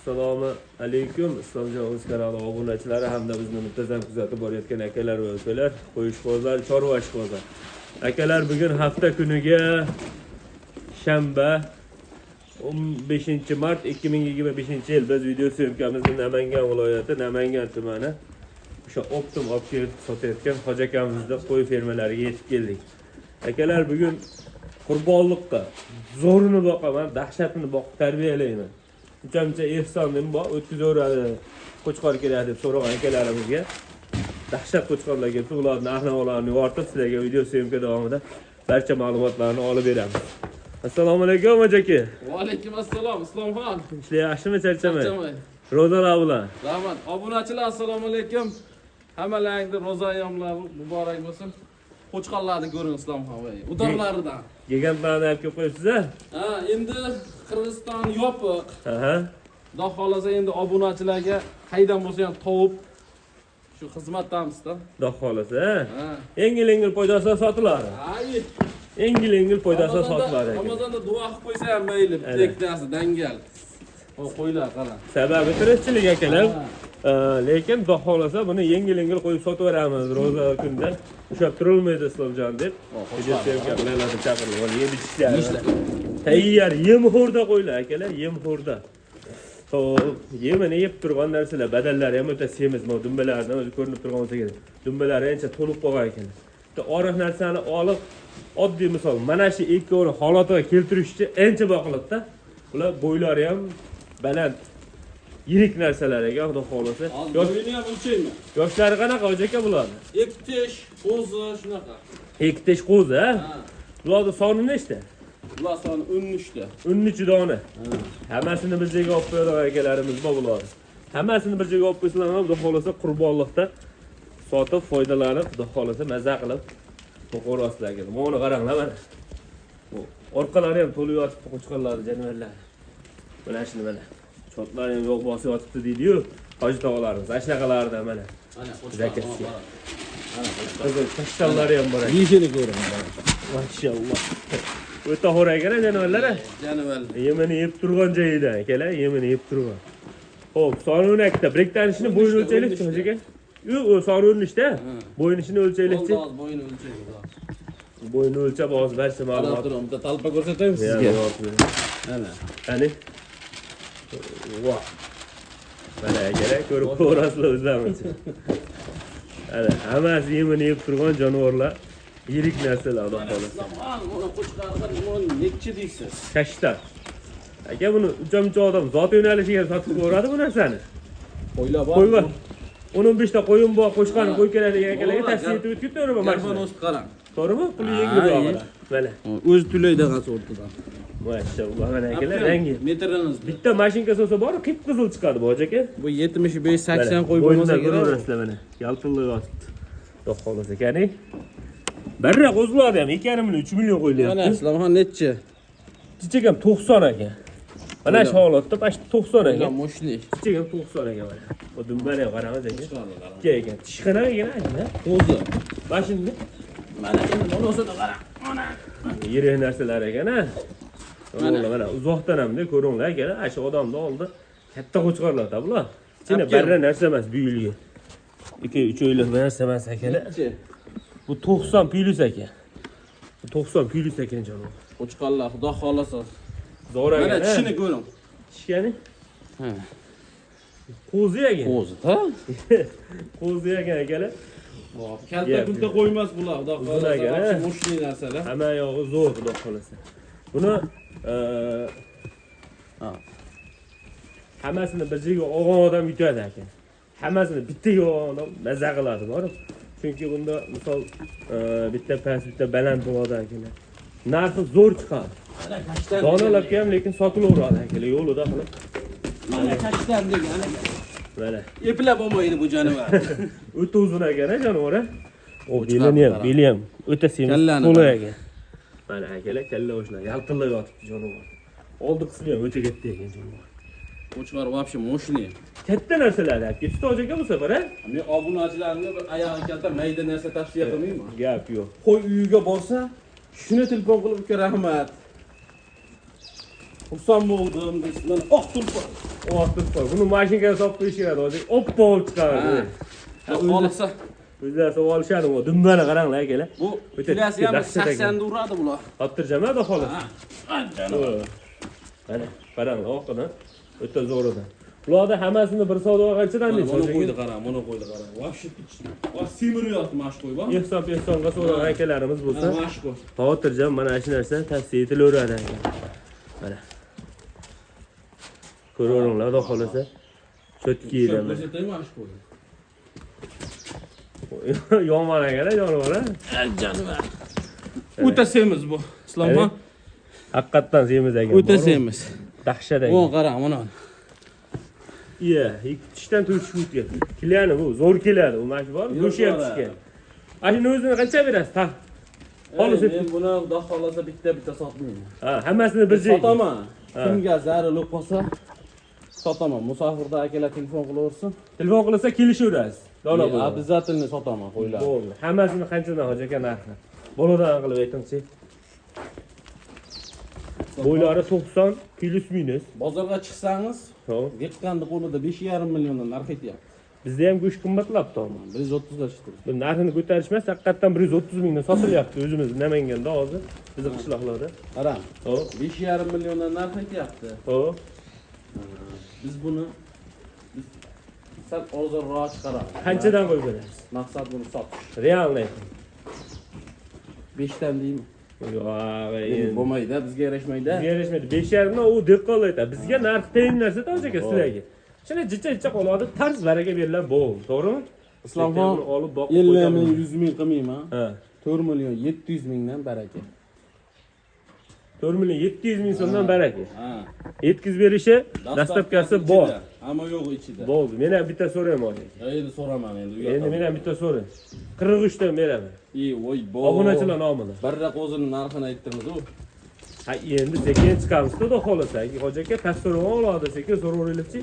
Assalomu alaykum. Islomjon o'z kanali obunachilari hamda bizni muntazam kuzatib borayotgan akalar va ukalar, qo'yishqozlar, chorva ishqozlar. Akalar bugun hafta kuniga shanba 15 mart 2025-yil biz video syomkamizni Namangan viloyati, Namangan tumani o'sha Optum olib kelib sotayotgan hoji akamizda qo'y fermalariga yetib keldik. Akalar bugun qurbonlikqa zo'rini boqaman, dahshatini boqib tarbiyalayman. Uchamcha ehsonim bor, o'tkazaveradi. Qo'chqor keladi deb so'ragan akalarimizga dahshat qo'chqorlar kelib, ularning ahvollarini yoritib, sizlarga video syomka davomida barcha ma'lumotlarni olib beramiz. Assalomu alaykum hoji aka. Va alaykum assalom, Islomxon. Ishlar yaxshimi, charchamay? Charchamay. Ro'zalar bilan. Rahmat. Obunachilar assalomu alaykum. Hammalaringizning ro'za ayyomlari muborak bo'lsin. Qo'chqorlarni ko'ring Islomxon va udorlaridan. Gigantlarni olib kelib qo'yibsiz-a? Ha, endi Qirg'iziston yopiq. Aha. Xudo xolasa endi obunachilarga qaydan bo'lsa ham tovib shu xizmatdamizda. Xudo xolasa. Ha. Yengil foydasi sotiladi. Ay. Yengil foydasi sotiladi. Ramazonda duo qilib qo'ysa ham mayli, bittasi dangal. O qo'ylar qarang. Sababi tirikchilik akalar. Lekin xudo xolasa buni yengil qo'yib sotaveramiz ro'za kunida. Ushlab turilmaydi Islomjon deb. Video syomkalarni chaqirib olib yeb ichishlar. Tayyor yem-xo'rda qo'ylar akalar, yem-xo'rda. Xo'p, yemini yeb turgan narsalar, badallari ham o'ta semiz, dumbalardan o'zi ko'rinib turgan bo'lsa kerak. Dumbalari ancha to'lib qolgan ekan. Bitta oriq narsani olib, oddiy misol, mana shu ikkovini holatiga keltirishchi ancha boqiladida. Ular bo'ylari ham baland, yirik narsalar ekan, xudo xolasa. Bo'yini ham o'lchaymi? Yoshlari qanaqa hoji aka bularni? Ektish, qo'zi shunaqa. Ektish qo'zi, ha? Bularning soni nechta? Ular soni 13 ta. 13 dona. Hammasini bir joyga olib qo'yadigan akalarimiz bor bular. Hammasini bir joyga olib qo'ysalar ham xudo xolasa qurbonlikda sotib foydalanib, xudo xolasa maza qilib qo'rasizlar ekan. Mana qaranglar mana. Bu orqalari ham to'lib yotibdi qo'chqorlar, jonivorlar. Mana shuni mana. Chotlari ham yo'q bosib yotibdi deydi-yu. Hoji tog'alarimiz, ashnaqalardan mana. Mana qo'chqor. Mana qizil kashallari ham bor ekan. Yishini ko'ring. Mashalloh. O'ta xo'r ekan jonivorlar. Jonivorlar. Yemini yeb turgan joyida akalar, yemini yeb turgan. Xo'p, soni 12 ta. Biriktanishini bo'yini o'lchaylik-chi hoji aka. Yo'q, soni 13 ta. Bo'yinishini o'lchaylik-chi. Bo'yini o'lchaylik. Bo'yini o'lchab hozir barcha ma'lumot. Bitta talpa ko'rsataymi sizga? Mana. Qani? Voh. Mana akalar ko'rib ko'rasizlar o'zlaringiz. Ana, hammasi yemini yeb turgan jonivorlar. Yirik narsalar xudo xolasa. Mana qo'chqorlar nima nechi deysiz? Kashtar. Aka buni uchamcha odam zot yo'nalishiga sotib ko'radi bu narsani. Qo'ylar bor. Qo'y bor. 15 ta qo'yim bor, qo'shqani qo'y kerak degan akalarga tavsiya etib o'tib Garban o'sib qarang. To'g'rimi? Puli yengil bo'lar. Mana. O'z to'laydigan sortidan. Mashalloh, mana akalar rangi. Metriniz. Bitta mashinka solsa bor, qip-qizil chiqadi bu hoji aka. Bu 75-80 qo'y bo'lmasa kerak. Ko'rasizlar mana. Yaltillab yotibdi. Xudo xolasa qani. Barra qo'zladi ham 2,5 million qo'yilyapti. Mana Islomxon nechi? Chichak ham 90 ekan. Mana shu holatda past 90 ekan. Moshli. Chichak ham 90 ekan mana. Bu dumbani ham qarang aka. Ekan. Tishxana ekan, Qo'zi. Mashinni. Mana endi bo'lsa-da qarang. Mana. Yirik narsalar ekan, ha. Mana uzoqdan ham ko'ringlar akalar, shu odamni oldi. Katta qo'chqorlarda bular. Ichida barra narsa emas, buyilgi. 2-3 oylik narsa emas akalar. Bu 90 plus ekan. Bu 90 plus ekan janob. Qo'chqorlar xudo xolasa. Zo'r ekan. Mana tishini ko'ring. Tishgani? Ha. Qo'zi ekan. Qo'zi, ha? Qo'zi ekan akalar. Kalta-kulta qo'ymas bular, xudo xolasa. Moshli narsalar. Hamma yog'i zo'r, xudo xolasa. Buni hammasini bir joyga olgan odam yutadi ekan. Hammasini bittaga olgan odam maza qiladi, borib. Chunki bunda misol bitta past, bitta baland bo'ladi akalar. Narxi zo'r chiqadi. Donalarga ham lekin sotilaveradi akalar yo'lida qilib. Mana kashtan degan ekan. Mana. Eplab olmaydi bu jonivor. O'ta uzun ekan jonivor. O beli ham o'ta semiz to'la ekan. Mana akalar kalla o'shlar yaltillab yotibdi jonivor. Oldi qismi ham o'ta katta ekan jonivor. Qo'chqor вообще moshli. Katta narsalar aka. Ustoz aka bu safar, ha? Men obunachilarga bir oyog'i kalta mayda narsa tavsiya qilmayman. Gap yo'q. Qo'y uyiga borsa, shuni telefon qilib uka rahmat. Xursand bo'ldim deysiz. Mana oq tulpor. Oqtirib qo'y. Buni mashinaga solib qo'yish kerak hozir. Oppo bo'lib chiqadi. Olsa O'zlari solib olishadi bu. Dumbani qaranglar akalar. bu kilasi ham 80 da uradi bular. Toptirjam da xolos. Mana qaranglar oqini. O'ta zo'r edi. Bularda hammasini bir savdo qanchadan deysiz? Buni qo'ydi qarang, buni qo'ydi qarang. Vosh simiryapti mash qo'y bor. Ehson-ehsonga so'ragan akalarimiz bo'lsa, Mash qo'y. xotirjam mana shu narsa tavsiya etilaveradi aka. Mana. Ko'raveringlar, xudo xolasa. Chotki edi. Ko'rsatay mash qo'y. Yomon akalar, jonivor. Jonim. O'ta semiz bu. Islomxon. Haqiqatdan semiz ekan. O'ta semiz. Dahshat ekan. Buni qarang, mana. Iya, ikki tishdan 4 tish o'tgan. Keladi bu, zo'r keladi. U mana bor, go'shi ham tushgan. Ashuni o'zini qancha berasiz? Ta. Xolos Men buni xudo xolasa bitta sotmayman. Ha, hammasini bir joyga. Sotaman. Kimga zarur qolsa sotaman. Musofirda akalar telefon qilaversin. Telefon qilsa kelishaverasiz. Dona bu. Обязательно sotaman, qo'ylar. Bo'ldi. Hammasini qanchadan hoji aka narxi? Boladan qilib aytingchi. Bo'ylari 90 plus minus. Bozorga chiqsangiz, Xo'p. dehqonni qo'lida 5,5 milliondan narx aytyapti. Bizda ham go'sht qimmatlabdi hozir. 130 ga chiqdi. Bu narxini ko'tarishmas, haqiqatdan 130 mingdan sotilyapti o'zimiz Namanganda hozir. Bizning qishloqlarda. Qarang. Xo'p. 5,5 milliondan narx aytyapti. Xo'p. Biz buni sal ozroq chiqaramiz. Qanchadan qo'yib berasiz? Maqsad buni sotish. Realni ayting. 5 dan deymi? Yo'q, Endi bo'lmaydi, bizga yarashmaydi. bizga yarashmaydi. 5,5 dan u dehqon aytadi. Bizga narx teyin narsa hoji aka sizlarga. Shuni jicha qoladi, tarz baraga beriladi bo'ldi. To'g'rimi? Islomxon olib boqib 50 ming, 100 ming qilmayman. Ha. 4 million 700 mingdan baraka. 4 million 700 ming so'mdan baraka. Ha. Yetkazib berishi dastlabkasi bor. Ammo yo'q ichida. Bo'ldi. Men ham bitta so'rayman hozir. Endi so'raman endi. Endi men ham bitta so'ray. 43 dan beraman. Voy bo. Obunachilar nomidan. Birra qo'zining narxini aytdingiz u. Ha, endi sekin chiqamiz-da, xudo xolasa. Hoji aka tasvirni oladi, sekin so'raveraylikchi.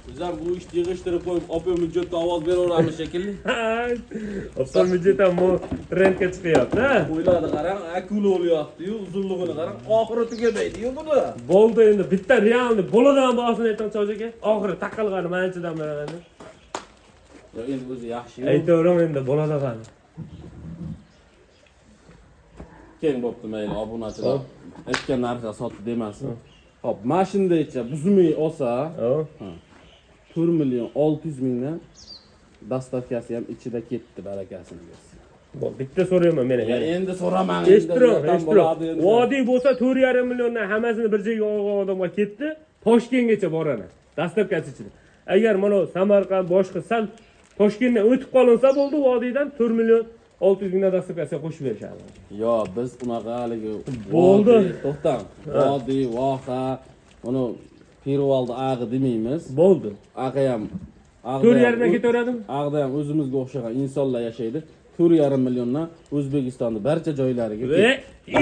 Biz ham bu ishni yig'ishtirib qo'yib, opam hujjatga ovoz beraveramiz shekilli. Opam hujjatam bu trendga chiqyapti, ha? O'yladi qarang, akula o'lyapti-yu, uzunligini qarang, oxiri tugamaydi-yu buni. Bo'ldi endi bitta realni bo'ladan bahosini aytmoqchi hoji aka. Oxiri taqilgani manchadan beraman. Yo endi o'zi yaxshi. Aytaveraman endi bo'ladigan. Keng bo'pti mayli, obunachilar. Aytgan narxga sotdi demasin. Hop, mashindacha buzmay olsa, 4 million 600 mingdan dastavkasi ham ichida ketdi, barakasini bersin. Bo'l, bitta so'rayman men Ya ham. endi so'raman. Eshtiring. Vodiy bo'lsa 4,5 milliondan hammasini bir joyga olgan odamga ketdi, Toshkentgacha boradi. Dastavkasi ichida. Agar mana Samarqand boshqa sal Toshkentdan o'tib qolinsa bo'ldi, vodiydan 4 million 600 mingdan dastavkasiga qo'shib berishadi. Yo, biz unaqa haligi Bo'ldi. To'xtam. Vodiy, voha, uni Pirvaldi ag'i demaymiz. Bo'ldi. Ag'i ham 4,5 dan ketaveradimi? Ag'da ham o'zimizga o'xshagan insonlar yashaydi. 4,5 milliondan O'zbekistonning barcha joylariga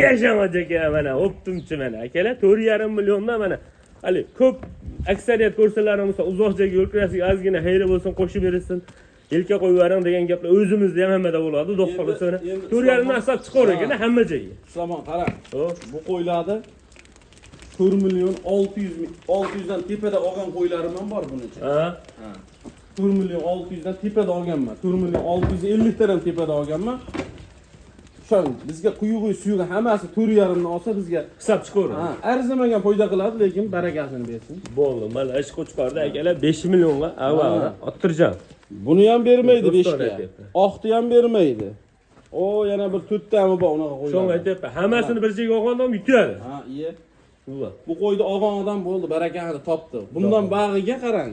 Yashamaji aka mana o'ptimchi mana akalar 4,5 milliondan mana hali ko'p aksariyat ko'rsalarimiz uzoq joyga yo'l kirasiga ozgina xayri bo'lsin qo'shib bersin. Yelka qo'yib yuboring degan gaplar o'zimizda ham hammada bo'ladi. Xudo xolasa 4,5 dan hisob chiqaver ekan hamma joyga. Islomxon qarang. Bu qo'ylarni 4 million 600 dan tepada olgan qo'ylarim ham bor buning ichida. Ha. 4 million 600 dan tepada olganman. 4 million 650 dan tepada olganman. Shon bizga quyug'i suyug'i hammasi 4,5 dan olsa bizga Hisob chiqaver. ha, arzimagan foyda qiladi, lekin barakasini bersin. Bo'ldi. Mana ish qo'chqorda akalar 5 millionga avvalda ottirjam. Buni ham bermaydi Do'stlar 5 ga. aytyapti. Oqni ham bermaydi. O yana bir 4 tami bor unaqa qo'yadi. Shunga aytyapman. Hammasini bir joyga olgan odam yutadi. Ha, iye. Bu qo'yni olgan odam bo'ldi, barakasini topdi. Bundan bag'iga qarang.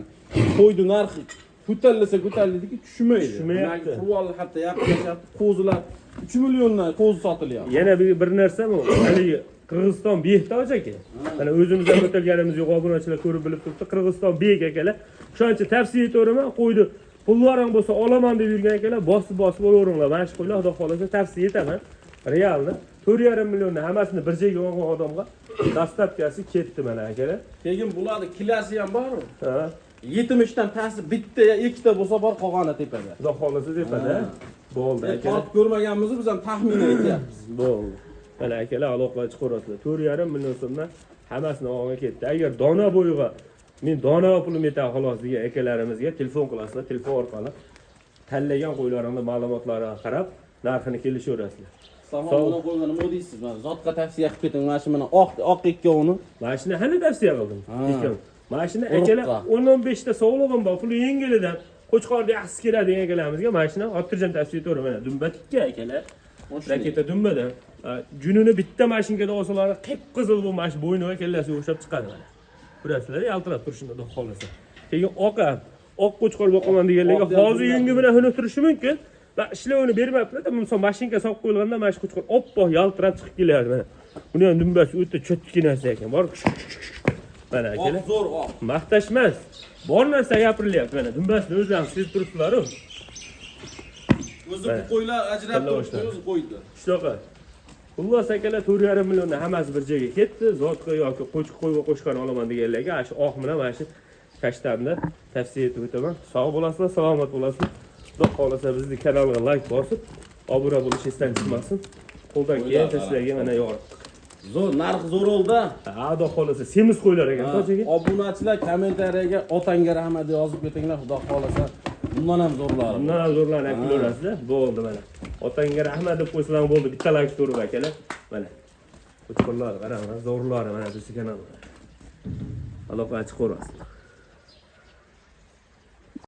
Qo'yni narxi ko'tariladiki tushmaydi. Tushmayapti. Qurol hatto yaqinlashyapti. Qo'zilar 3 milliondan qo'zi sotilyapti. Yana bir narsa bu. Haligi Qirg'iziston Behdoj aka. Mana o'zimiz ham o'tilganimiz yo'q, obunachilar ko'rib bilib turibdi. Qirg'iziston Bek akalar. Shuncha tavsiya etaveraman, qo'ydi. Pullaring bo'lsa olaman deb yurgan akalar, bosib olaveringlar. Mana shu qo'ylar xudo xolasa tavsiya etaman. Realni 4,5 milliondan hammasini bir joyga olgan odamga dastavkasi ketdi mana akalar. Keyin bularni kilasi ham bor. Ha. 70 dan pasti bitta ya ikkita bo'lsa bor, qolgani tepada. Xudo xolasa tepada. Bo'ldi akalar. Qolib ko'rmaganmizni biz ham taxmin aytyapmiz. Bo'ldi. Mana akalar aloqaga chiqarasizlar. 4,5 million so'mdan hammasini olgan ketdi. Agar dona bo'yiga Men dona pulim yetadi xolos degan akalarimizga telefon qilasizlar, telefon orqali tanlagan qo'ylaringni ma'lumotlariga qarab narxini kelishaverasizlar. Samolyotni qo'ygan nima deysiz? Mana zotga tavsiya qilib keting. Mana shu oq ikkovini. Mashina hali tavsiya qildim. Ha. Mashina akalar 10-15 ta sog'lig'im bor, puli yengilidan Qo'chqorda yaxshi keladi degan akalarimizga mashina xotirjam tavsiya etaman. Mana dumbatikka akalar. Raketa dumbadan. Jununi bitta mashinkada olsalar, qip-qizil bu mashina bo'yniga kellasiga o'xshab chiqadi mana. Ko'rasizlar, yaltirab turishini xudo xolasa. Keyin oq qo'chqor boqaman deganlarga hozir yungi bilan huni turishi mumkin. Va ishlovini bermayapti-da, misol mashinka solib qo'yilganda mana shu qo'chqor oppoq yaltirab chiqib keladi mana. Buni ham dumbasi o'ta cho'tki narsa ekan. Bor. Mana akalar. Zo'r oq. Maqtash emas. Bor narsa gapirilyapti mana. Dumbasini o'zlari sezib turibsizlar-ku. O'zi qo'ylar ajrab turibdi, o'zi qo'ydi. Shunaqa. Xullas akalar 4,5 millionni hammasi bir joyga ketdi. Zotqa yoki qo'y va qo'shqon olaman deganlarga shu oq bilan mana shu kashtanni tavsiya etib o'taman. Sog' bo'lasizlar, salomat bo'lasizlar. Xudo xolasa bizning kanalga like bosib, obuna bo'lish esdan chiqmasin. Qo'ldan kelgancha sizlarga mana yoritdik. Zo'r, narx zo'r oldi. Ha, xudo xolasa semiz qo'ylar ekan, to'chaga. Obunachilar kommentariyaga otangga rahmat yozib ketinglar, xudo xolasa. Bundan ham zo'rlari. Bundan ham zo'rlarni aytib ko'rasizlar. Bo'ldi mana. Otangga rahmat deb qo'ysalar bo'ldi. Bitta like turib akalar. Mana. Qo'chqorlar qarang, zo'rlari mana shu kanal. Aloqa chiqib ko'rasizlar.